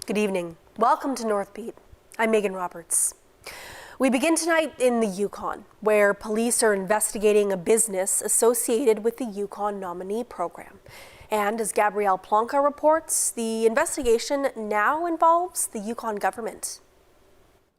Good evening. Welcome to Northbeat. I'm Megan Roberts. We begin tonight in the Yukon, where police are investigating a business associated with the Yukon nominee program. And as Gabrielle Plonka reports, the investigation now involves the Yukon government.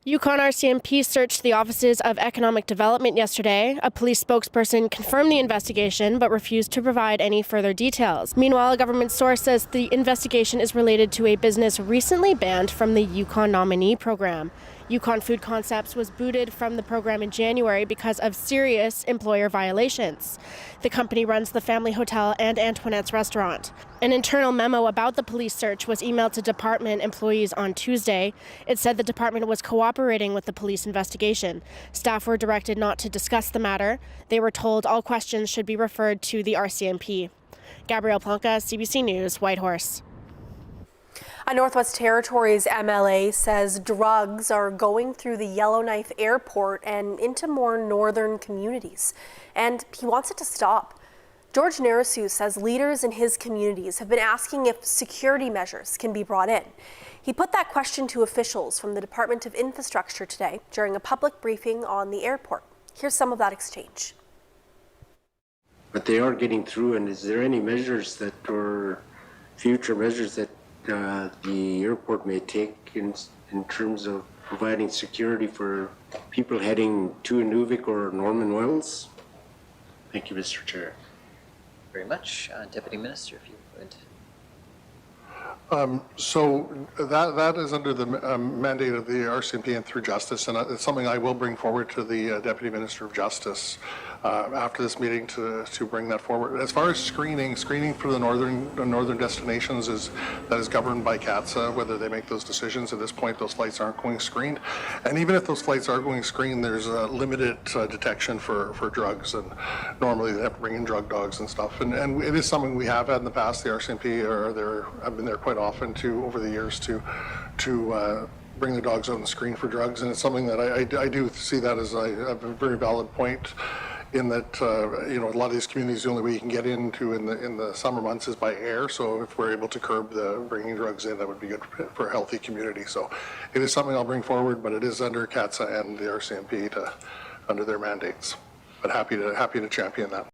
Yukon RCMP searched the offices of economic development yesterday. A police spokesperson confirmed the investigation but refused to provide any further details. Meanwhile, a government source says the investigation is related to a business recently banned from the Yukon nominee program. Yukon Food Concepts was booted from the program in January because of serious employer violations. The company runs the Family Hotel and Antoinette's restaurant. An internal memo about the police search was emailed to department employees on Tuesday. It said the department was cooperating with the police investigation. Staff were directed not to discuss the matter. They were told all questions should be referred to the RCMP. Gabrielle Plonka, CBC News, Whitehorse. A Northwest Territories MLA says drugs are going through the Yellowknife Airport and into more northern communities, and he wants it to stop. George Narasu says leaders in his communities have been asking if security measures can be brought in. He put that question to officials from the Department of Infrastructure today during a public briefing on the airport. Here's some of that exchange. But they are getting through, and is there any measures that, or future measures that the airport may take in terms of providing security for people heading to Inuvik or Norman Wells? Thank you, Mr. Chair. Very much. Deputy Minister, if you would. So that is under the mandate of the RCMP and through Justice, and it's something I will bring forward to the Deputy Minister of Justice after this meeting to bring that forward. As far as screening for the northern destinations is governed by CATSA, whether they make those decisions. At this point, those flights aren't going screened, and even if those flights are going screened, there's a limited detection for drugs, and normally they have to bring in drug dogs and stuff. And it is something we have had in the past. The RCMP I've been there quite often over the years to bring the dogs out and screen for drugs, and it's something that I do see that as a very valid point. In that, a lot of these communities, the only way you can get into in the summer months is by air. So if we're able to curb the bringing drugs in, that would be good for a healthy community. So it is something I'll bring forward, but it is under CATSA and the RCMP under their mandates. But happy to champion that.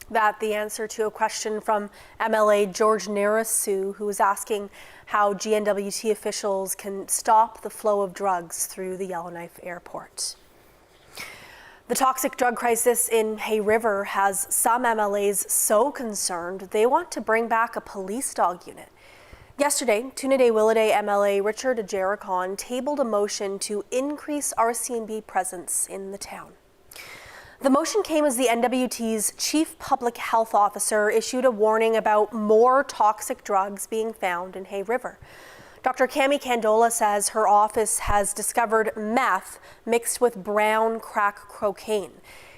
That the answer to a question from MLA George Narasu, who was asking how GNWT officials can stop the flow of drugs through the Yellowknife Airport. The toxic drug crisis in Hay River has some MLAs so concerned they want to bring back a police dog unit. Yesterday, Toonaday-Willowday MLA Richard Ajericon tabled a motion to increase RCMP presence in the town. The motion came as the NWT's Chief Public Health Officer issued a warning about more toxic drugs being found in Hay River. Dr. Cami Candola says her office has discovered meth mixed with brown crack cocaine.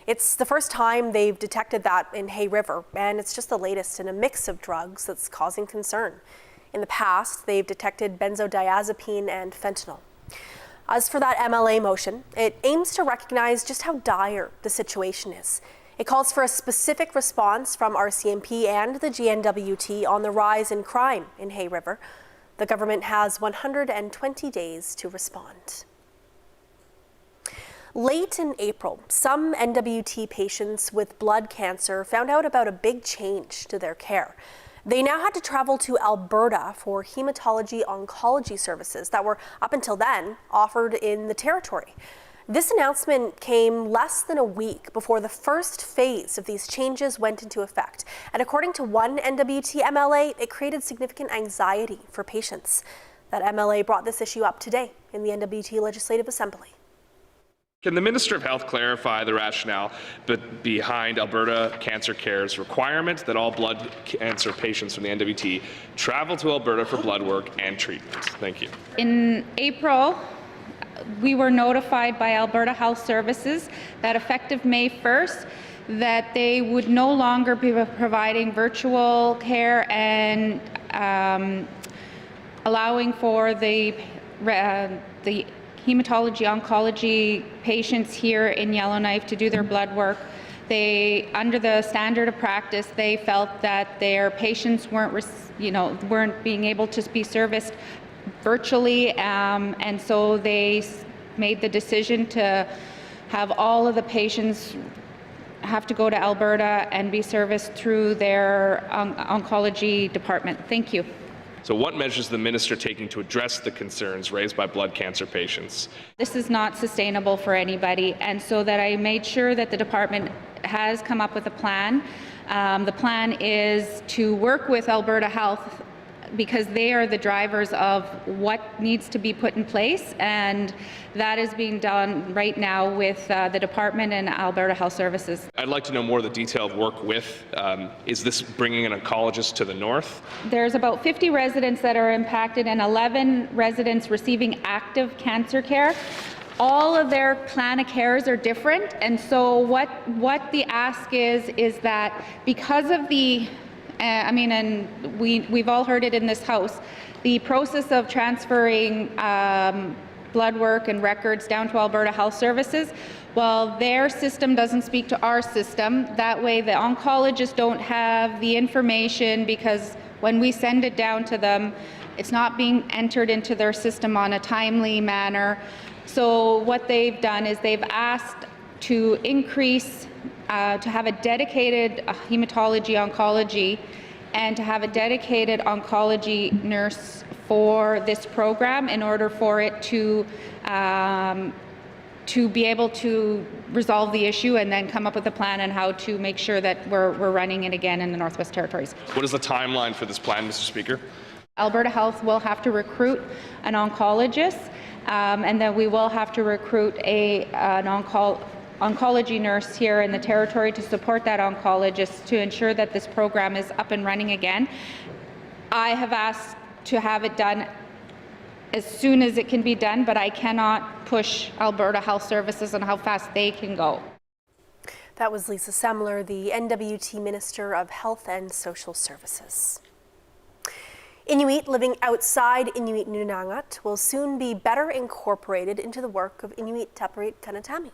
It's the first time they've detected that in Hay River, and it's just the latest in a mix of drugs that's causing concern. In the past, they've detected benzodiazepine and fentanyl. As for that MLA motion, it aims to recognize just how dire the situation is. It calls for a specific response from RCMP and the GNWT on the rise in crime in Hay River. The government has 120 days to respond. Late in April, some NWT patients with blood cancer found out about a big change to their care. They now had to travel to Alberta for hematology oncology services that were, up until then, offered in the territory. This announcement came less than a week before the first phase of these changes went into effect. And according to one NWT MLA, it created significant anxiety for patients. That MLA brought this issue up today in the NWT Legislative Assembly. Can the Minister of Health clarify the rationale behind Alberta Cancer Care's requirement that all blood cancer patients from the NWT travel to Alberta for blood work and treatment? Thank you. In April, we were notified by Alberta Health Services that effective May 1st, that they would no longer be providing virtual care and allowing for the hematology oncology patients here in Yellowknife to do their blood work. Under the standard of practice, they felt that their patients weren't being able to be serviced virtually, and so they made the decision to have all of the patients have to go to Alberta and be serviced through their oncology department. Thank you. So what measures is the minister taking to address the concerns raised by blood cancer patients? This is not sustainable for anybody, and so that I made sure that the department has come up with a plan. The plan is to work with Alberta Health because they are the drivers of what needs to be put in place, and that is being done right now with the department and Alberta Health Services. I'd like to know more of the detailed work with. Is this bringing an oncologist to the north? There's about 50 residents that are impacted and 11 residents receiving active cancer care. All of their plan of cares are different, and so what the ask is that because of the and we've all heard it in this house, the process of transferring blood work and records down to Alberta Health Services, well, their system doesn't speak to our system. That way the oncologists don't have the information, because when we send it down to them, it's not being entered into their system on a timely manner. So what they've done is they've asked to increase to have a dedicated hematology oncology and to have a dedicated oncology nurse for this program in order for it to be able to resolve the issue and then come up with a plan on how to make sure that we're running it again in the Northwest Territories. What is the timeline for this plan, Mr. Speaker? Alberta Health will have to recruit an oncologist, and then we will have to recruit an oncology nurse here in the territory to support that oncologist to ensure that this program is up and running again. I have asked to have it done as soon as it can be done, but I cannot push Alberta Health Services on how fast they can go. That was Lisa Semler, the NWT Minister of Health and Social Services. Inuit living outside Inuit Nunangat will soon be better incorporated into the work of Inuit Tapiriit Kanatami.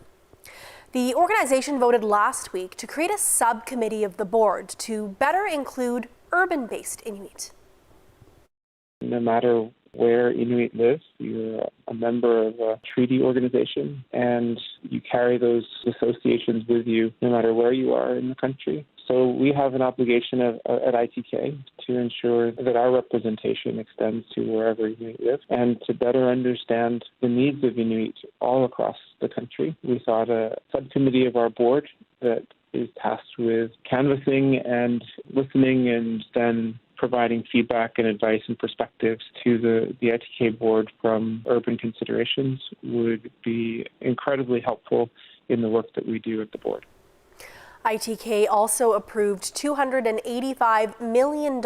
The organization voted last week to create a subcommittee of the board to better include urban-based Inuit. No matter where Inuit lives, you're a member of a treaty organization, and you carry those associations with you no matter where you are in the country. So we have an obligation at ITK to ensure that our representation extends to wherever Inuit live and to better understand the needs of Inuit all across the country. We thought a subcommittee of our board that is tasked with canvassing and listening and then providing feedback and advice and perspectives to the ITK board from urban considerations would be incredibly helpful in the work that we do at the board. ITK also approved $285 million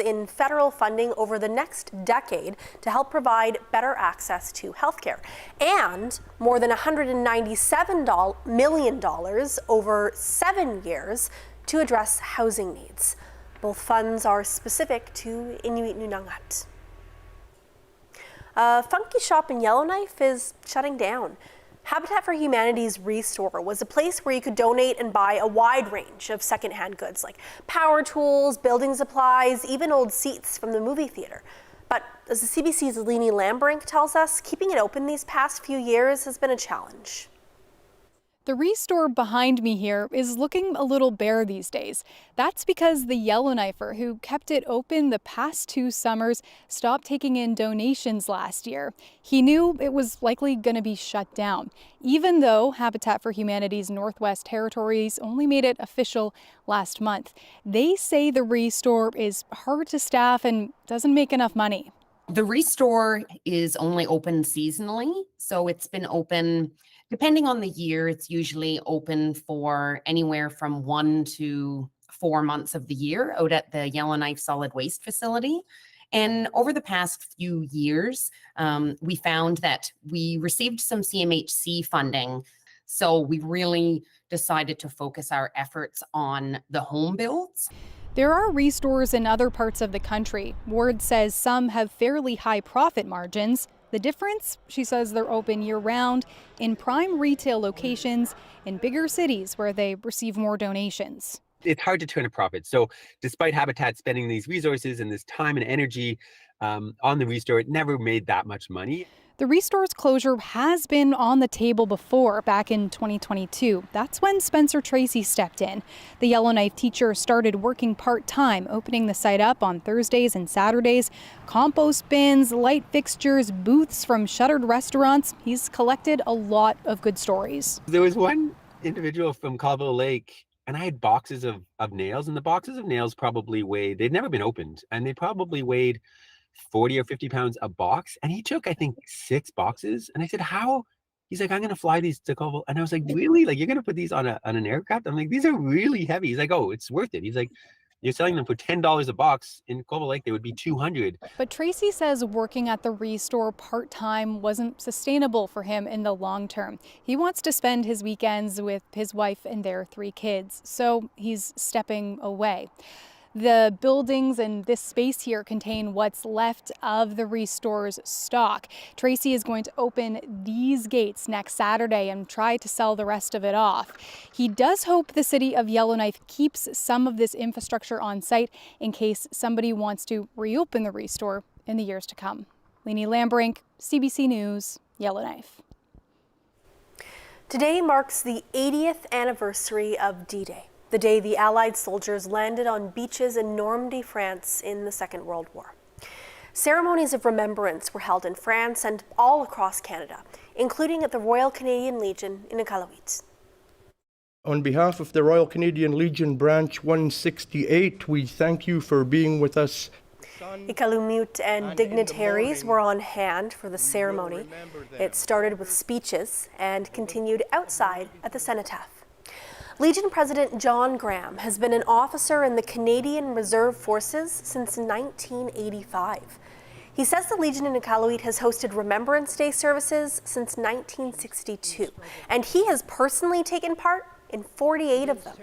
in federal funding over the next decade to help provide better access to healthcare, and more than $197 million over 7 years to address housing needs. Both funds are specific to Inuit Nunangat. A funky shop in Yellowknife is shutting down. Habitat for Humanity's Restore was a place where you could donate and buy a wide range of secondhand goods like power tools, building supplies, even old seats from the movie theater. But as the CBC's Leni Lambrink tells us, keeping it open these past few years has been a challenge. The Restore behind me here is looking a little bare these days. That's because the Yellowknifer, who kept it open the past 2 summers, stopped taking in donations last year. He knew it was likely going to be shut down, even though Habitat for Humanity's Northwest Territories only made it official last month. They say the Restore is hard to staff and doesn't make enough money. The Restore is only open seasonally, so it's been open. Depending on the year, it's usually open for anywhere from 1 to 4 months of the year out at the Yellowknife Solid Waste Facility. And over the past few years, we found that we received some CMHC funding. So we really decided to focus our efforts on the home builds. There are Restores in other parts of the country. Ward says some have fairly high profit margins. The difference, she says, they're open year-round in prime retail locations in bigger cities where they receive more donations. It's hard to turn a profit. So despite Habitat spending these resources and this time and energy on the restore. It never made that much money. The Restore's closure has been on the table before, back in 2022. That's when Spencer Tracy stepped in. The Yellowknife teacher started working part-time, opening the site up on Thursdays and Saturdays. Compost bins, light fixtures, booths from shuttered restaurants. He's collected a lot of good stories. There was one individual from Colville Lake, and I had boxes of nails, and the boxes of nails probably weighed, they'd never been opened, and they probably weighed 40 or 50 pounds a box. And he took, I think, 6 boxes. And I said, how? He's like, I'm going to fly these to Colville. And I was like, really? Like, you're going to put these on an aircraft? I'm like, these are really heavy. He's like, oh, it's worth it. He's like, you're selling them for $10 a box. In Colville Lake, they would be $200. But Tracy says working at the Restore part-time wasn't sustainable for him in the long term. He wants to spend his weekends with his wife and their 3 kids, so he's stepping away. The buildings and this space here contain what's left of the Restore's stock. Tracy is going to open these gates next Saturday and try to sell the rest of it off. He does hope the city of Yellowknife keeps some of this infrastructure on site in case somebody wants to reopen the Restore in the years to come. Leanie Lambrink, CBC News, Yellowknife. Today marks the 80th anniversary of D-Day, the day the Allied soldiers landed on beaches in Normandy, France in the Second World War. Ceremonies of remembrance were held in France and all across Canada, including at the Royal Canadian Legion in Iqaluit. On behalf of the Royal Canadian Legion Branch 168, we thank you for being with us. Iqaluit and dignitaries were on hand for the ceremony. It started with speeches and continued outside at the cenotaph. Legion President John Graham has been an officer in the Canadian Reserve Forces since 1985. He says the Legion in Iqaluit has hosted Remembrance Day services since 1962, and he has personally taken part in 48 of them.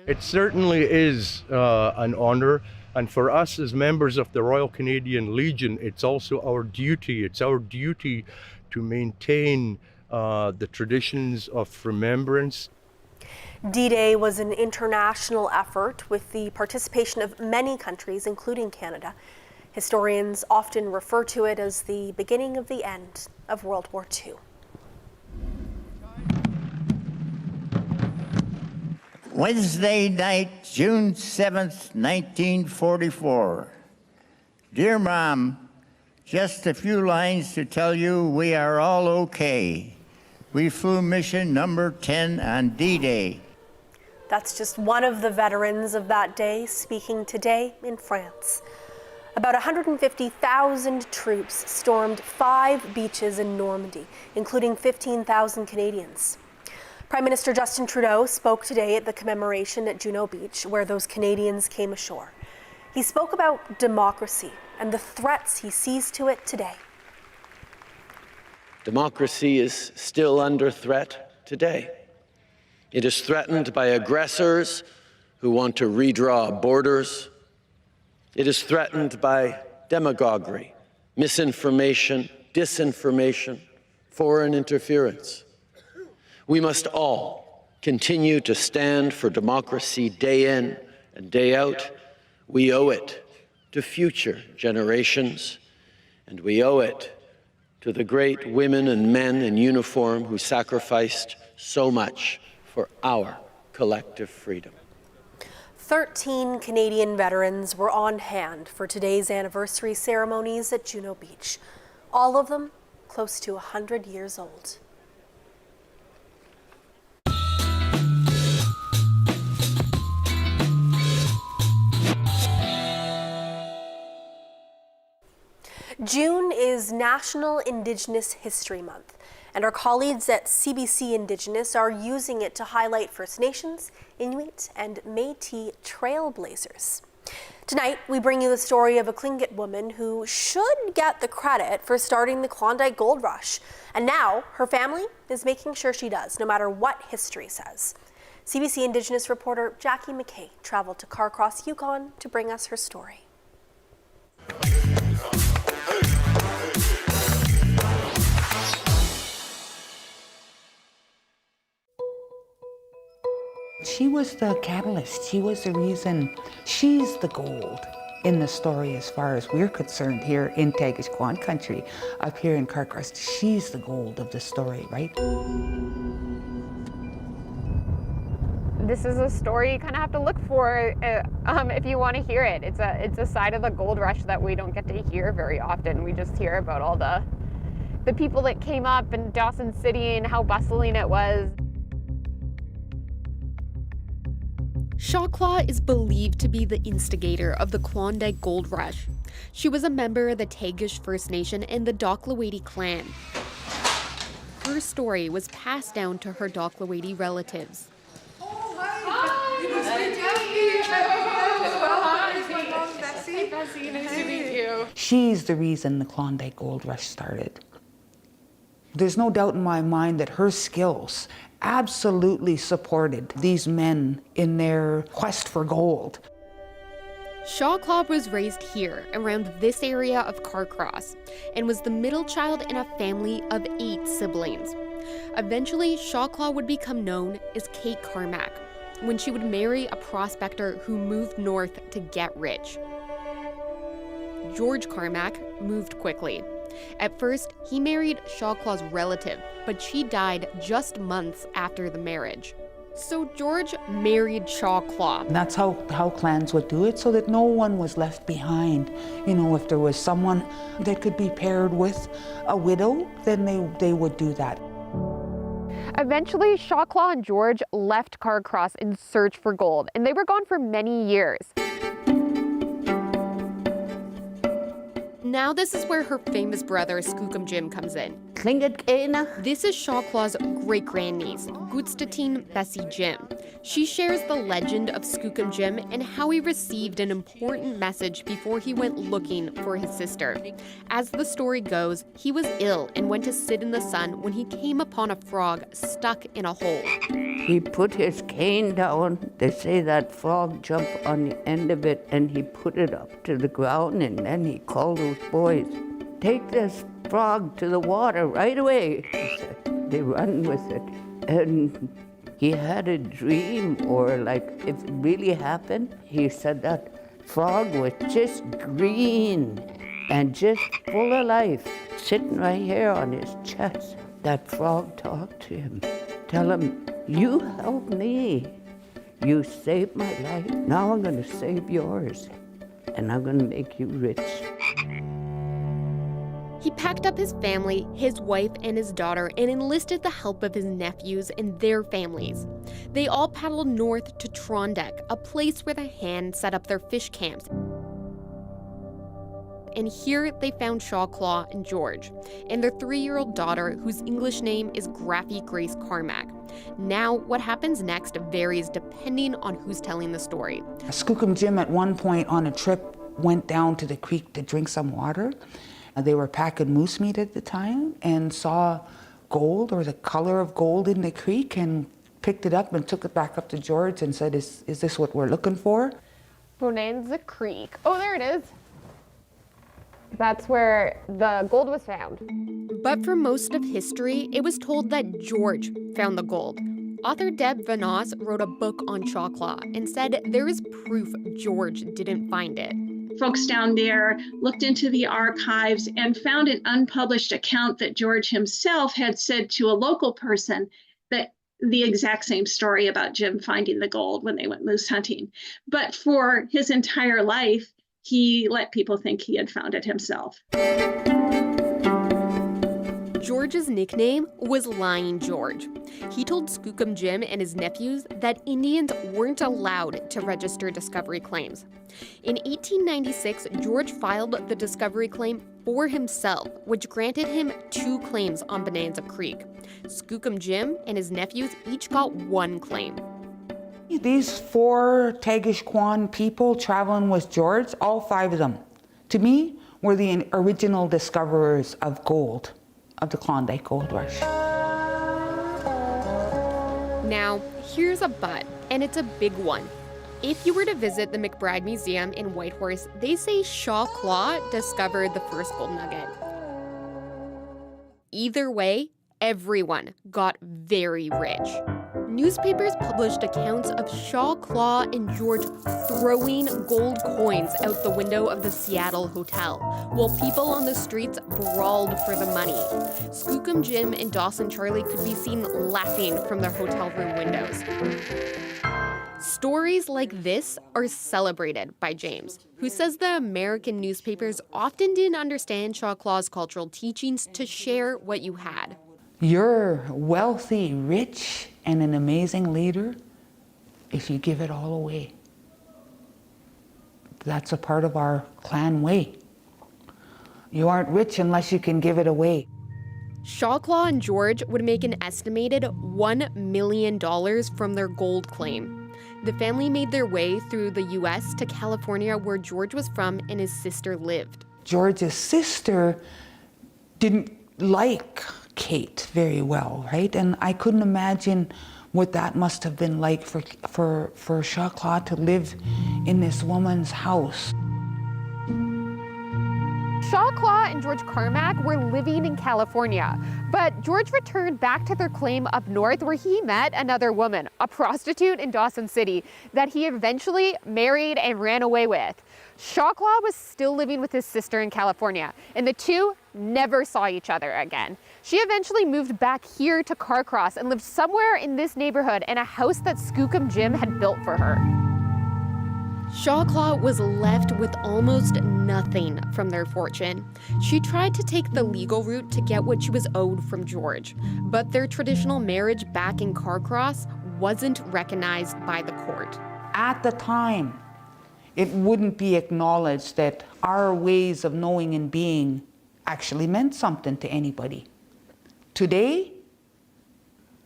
It certainly is an honor, and for us as members of the Royal Canadian Legion, it's also our duty. It's our duty to maintain the traditions of remembrance. D-Day was an international effort with the participation of many countries, including Canada. Historians often refer to it as the beginning of the end of World War II. Wednesday night, June 7th, 1944. Dear Mom, just a few lines to tell you we are all okay. We flew mission number 10 on D-Day. That's just one of the veterans of that day speaking today in France. About 150,000 troops stormed 5 beaches in Normandy, including 15,000 Canadians. Prime Minister Justin Trudeau spoke today at the commemoration at Juno Beach, where those Canadians came ashore. He spoke about democracy and the threats he sees to it today. Democracy is still under threat today. It is threatened by aggressors who want to redraw borders. It is threatened by demagoguery, misinformation, disinformation, foreign interference. We must all continue to stand for democracy day in and day out. We owe it to future generations, and we owe it to the great women and men in uniform who sacrificed so much for our collective freedom. 13 Canadian veterans were on hand for today's anniversary ceremonies at Juno Beach, all of them close to 100 years old. June is National Indigenous History Month, and our colleagues at CBC Indigenous are using it to highlight First Nations, Inuit, and Métis trailblazers. Tonight, we bring you the story of a Tlingit woman who should get the credit for starting the Klondike Gold Rush, and now her family is making sure she does, no matter what history says. CBC Indigenous reporter Jackie McKay traveled to Carcross, Yukon to bring us her story. She was the catalyst. She was the reason. She's the gold. in the story as far as we're concerned here in Tagish-Kwan country, up here in Carcross. She's the gold of the story, right? This is a story you kind of have to look for if you want to hear it. It's a side of the gold rush that we don't get to hear very often. We just hear about all the people that came up in Dawson City and how bustling it was. Shawclaw is believed to be the instigator of the Klondike Gold Rush. She was a member of the Tagish First Nation and the Doklawady clan. Her story was passed down to her Doklawady relatives. She's the reason the Klondike Gold Rush started. There's no doubt in my mind that her skills absolutely supported these men in their quest for gold. Shawclaw was raised here, around this area of Carcross, and was the middle child in a family of 8 siblings. Eventually, Shawclaw would become known as Kate Carmack, when she would marry a prospector who moved north to get rich. George Carmack moved quickly. At first, he married Shawclaw's relative, but she died just months after the marriage. So George married Shawclaw. And that's how clans would do it, so that no one was left behind. You know, if there was someone that could be paired with a widow, then they would do that. Eventually, Shawclaw and George left Carcross in search for gold, and they were gone for many years. Now this is where her famous brother, Skookum Jim, comes in. This is Shawclaw's great-grandniece, Gutstatine Bessie Jim. She shares the legend of Skookum Jim and how he received an important message before he went looking for his sister. As the story goes, he was ill and went to sit in the sun when he came upon a frog stuck in a hole. He put his cane down. They say that frog jumped on the end of it, and he put it up to the ground, and then he called those boys, "Take this frog to the water right away," he said. They run with it. And he had a dream, or like if it really happened, he said that frog was just green and just full of life, sitting right here on his chest. That frog talked to him. Tell him, "You helped me. You saved my life. Now I'm going to save yours, and I'm going to make you rich." He packed up his family, his wife, and his daughter and enlisted the help of his nephews and their families. They all paddled north to Trondheim, a place where the Han set up their fish camps. And here they found Shawclaw and George, and their 3-year-old daughter, whose English name is Graffy Grace Carmack. Now, what happens next varies depending on who's telling the story. Skookum Jim at one point on a trip went down to the creek to drink some water. They were packing moose meat at the time and saw gold, or the color of gold, in the creek, and picked it up and took it back up to George and said, is this what we're looking for? Bonanza Creek. Oh, there it is. That's where the gold was found. But for most of history, it was told that George found the gold. Author Deb Vanoss wrote a book on Shawclaw and said there is proof George didn't find it. Folks down there looked into the archives and found an unpublished account that George himself had said to a local person that the exact same story about Jim finding the gold when they went moose hunting. But for his entire life, he let people think he had found it himself. George's nickname was Lying George. He told Skookum Jim and his nephews that Indians weren't allowed to register discovery claims. In 1896, George filed the discovery claim for himself, which granted him 2 claims on Bonanza Creek. Skookum Jim and his nephews each got 1 claim. These 4 Tagish-Kwan people traveling with George, all 5 of them, to me, were the original discoverers of gold, of the Klondike Gold Rush. Now, here's a but, and it's a big one. If you were to visit the McBride Museum in Whitehorse, they say Shawclaw discovered the first gold nugget. Either way, everyone got very rich. Newspapers published accounts of Shaw, Claw, and George throwing gold coins out the window of the Seattle hotel, while people on the streets brawled for the money. Skookum Jim and Dawson Charlie could be seen laughing from their hotel room windows. Stories like this are celebrated by James, who says the American newspapers often didn't understand Shaw Claw's cultural teachings to share what you had. You're wealthy, rich, and an amazing leader if you give it all away. That's a part of our clan way. You aren't rich unless you can give it away. Shaw Claw and George would make an estimated $1 million from their gold claim. The family made their way through the U.S. to California, where George was from and his sister lived. George's sister didn't like Kate very well, right? And I couldn't imagine what that must have been like for Shaw Claw to live in this woman's house. Shaw Claw and George Carmack were living in California, but George returned back to their claim up north where he met another woman, a prostitute in Dawson City, that he eventually married and ran away with. Shaw Claw was still living with his sister in California, and the two never saw each other again. She eventually moved back here to Carcross and lived somewhere in this neighborhood in a house that Skookum Jim had built for her. Shaw Claw was left with almost nothing from their fortune. She tried to take the legal route to get what she was owed from George, but their traditional marriage back in Carcross wasn't recognized by the court. At the time, it wouldn't be acknowledged that our ways of knowing and being actually meant something to anybody. Today,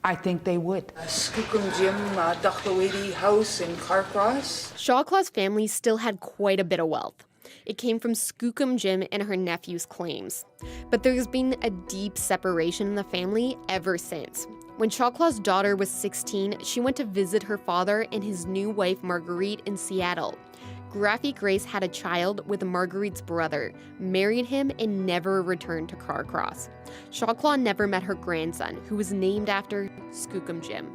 I think they would. Skookum Jim, Dachtawedi house in Carcross. Shaw Claw's family still had quite a bit of wealth. It came from Skookum Jim and her nephew's claims. But there's been a deep separation in the family ever since. When Shaw Claw's daughter was 16, she went to visit her father and his new wife Marguerite in Seattle. Graffy Grace had a child with Marguerite's brother, married him, and never returned to Carcross. Shaw Claw never met her grandson, who was named after Skookum Jim.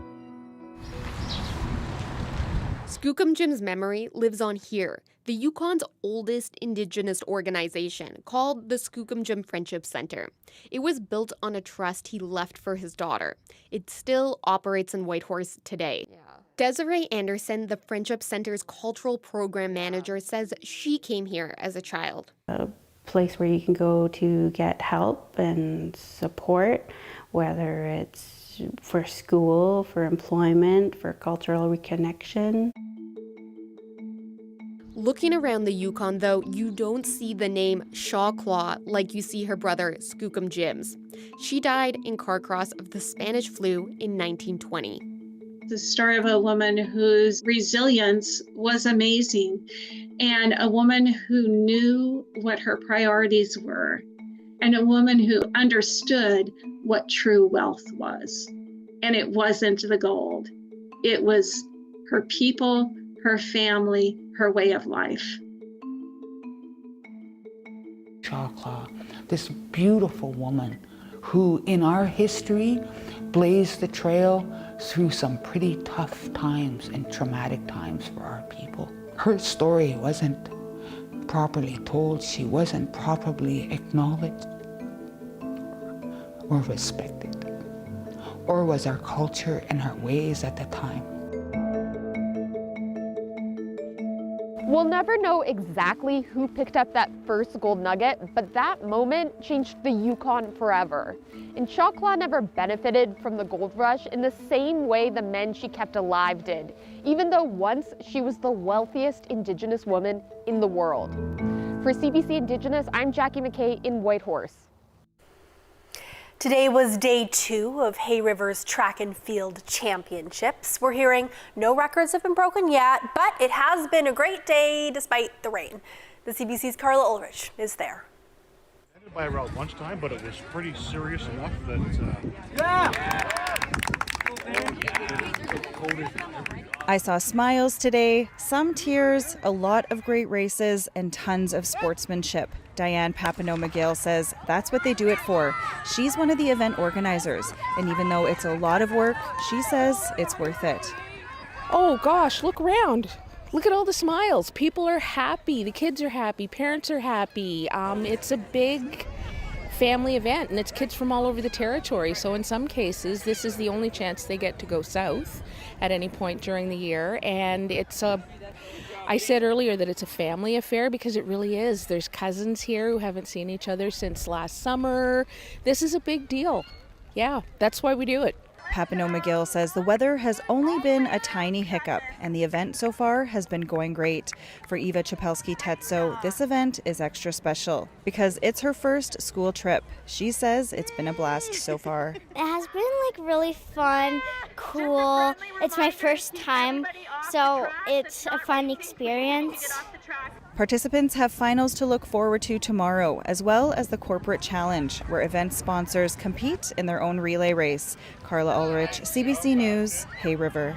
Skookum Jim's memory lives on here, the Yukon's oldest Indigenous organization, called the Skookum Jim Friendship Center. It was built on a trust he left for his daughter. It still operates in Whitehorse today. Desiree Anderson, the Friendship Center's cultural program manager, says she came here as a child. A place where you can go to get help and support, whether it's for school, for employment, for cultural reconnection. Looking around the Yukon, though, you don't see the name Shaw Claw like you see her brother Skookum Jim's. She died in Carcross of the Spanish flu in 1920. The story of a woman whose resilience was amazing, and a woman who knew what her priorities were, and a woman who understood what true wealth was. And it wasn't the gold. It was her people, her family, her way of life. Shaw Claw, this beautiful woman who in our history blazed the trail through some pretty tough times and traumatic times for our people. Her story wasn't properly told. She wasn't properly acknowledged or respected, or was our culture and our ways at the time. We'll never know exactly who picked up that first gold nugget, but that moment changed the Yukon forever. And Shaw Claw never benefited from the gold rush in the same way the men she kept alive did, even though once she was the wealthiest Indigenous woman in the world. For CBC Indigenous, I'm Jackie McKay in Whitehorse. Today was day 2 of Hay River's Track and Field Championships. We're hearing no records have been broken yet, but it has been a great day despite the rain. The CBC's Carla Ulrich is there. Ended by around lunchtime, but it was pretty serious enough that I saw smiles today, some tears, a lot of great races, and tons of sportsmanship. Diane Papineau-McGill says that's what they do it for. She's one of the event organizers, and even though it's a lot of work, she says it's worth it. Oh gosh, look around. Look at all the smiles. People are happy. The kids are happy. Parents are happy. It's a big family event, and it's kids from all over the territory. So in some cases, this is the only chance they get to go south at any point during the year. And I said earlier that it's a family affair because it really is. There's cousins here who haven't seen each other since last summer. This is a big deal. Yeah, that's why we do it. Papineau-McGill says the weather has only been a tiny hiccup, and the event so far has been going great. For Eva Chapelski-Tetso, this event is extra special because it's her first school trip. She says it's been a blast so far. It has been really fun, cool. It's my first time, so it's a fun experience. Participants have finals to look forward to tomorrow, as well as the corporate challenge, where event sponsors compete in their own relay race. Carla Ulrich, CBC News, Hay River.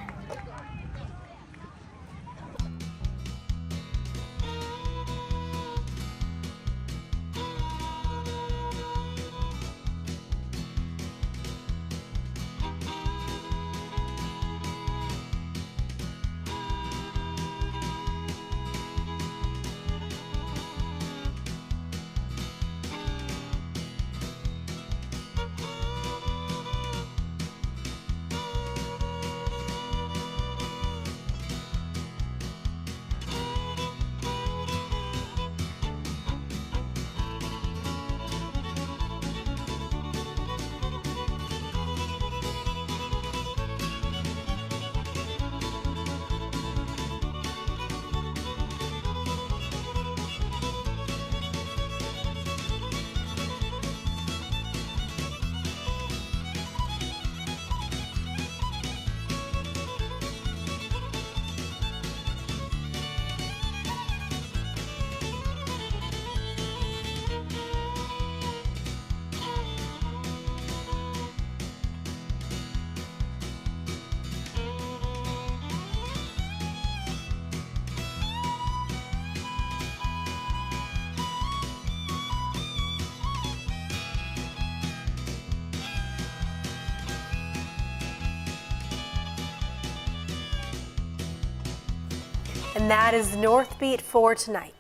And that is Northbeat for tonight.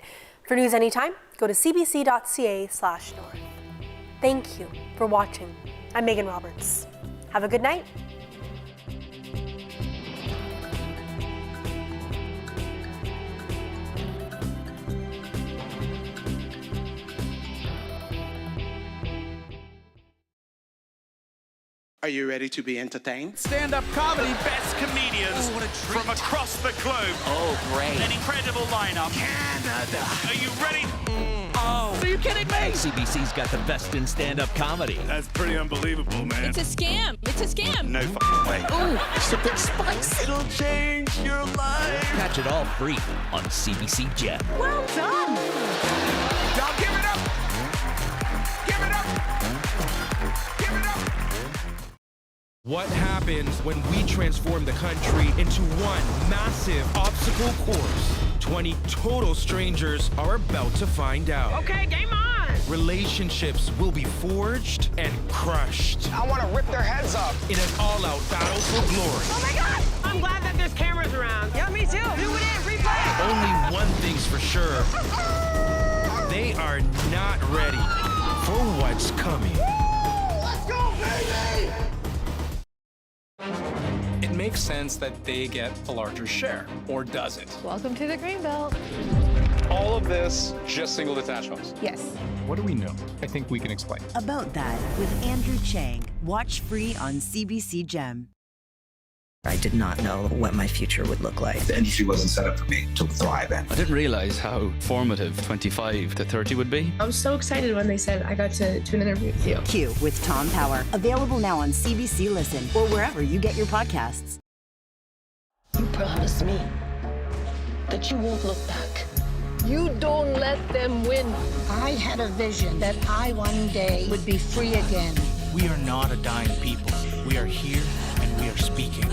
For news anytime, go to cbc.ca/north. Thank you for watching. I'm Megan Roberts. Have a good night. Are you ready to be entertained? Stand-up comedy, best comedians from across the globe. Oh, great. An incredible lineup. Canada. Are you ready? Oh. Are you kidding me? CBC's got the best in stand-up comedy. That's pretty unbelievable, man. It's a scam. It's a scam. No f***ing way. Ooh. It's a bit spicy. It'll change your life. Catch it all free on CBC Gem. Well done. Now give it up. Give it up. Give it up. What happens when we transform the country into one massive obstacle course? 20 total strangers are about to find out. Okay, game on. Relationships will be forged and crushed. I want to rip their heads off. In an all-out battle for glory. Oh my God! I'm glad that there's cameras around. Yeah, me too. Do it in, replay it. Only one thing's for sure. They are not ready for what's coming. Let's go, baby! It makes sense that they get a larger share, or does it? Welcome to the Greenbelt. All of this, just single detached homes. Yes. What do we know? I think we can explain. About that with Andrew Chang. Watch free on CBC Gem. I did not know what my future would look like. The industry wasn't set up for me to thrive in. I didn't realize how formative 25 to 30 would be. I was so excited when they said I got to do an interview with you. Q with Tom Power. Available now on CBC Listen or wherever you get your podcasts. You promised me that you won't look back. You don't let them win. I had a vision that I one day would be free again. We are not a dying people. We are here and we are speaking.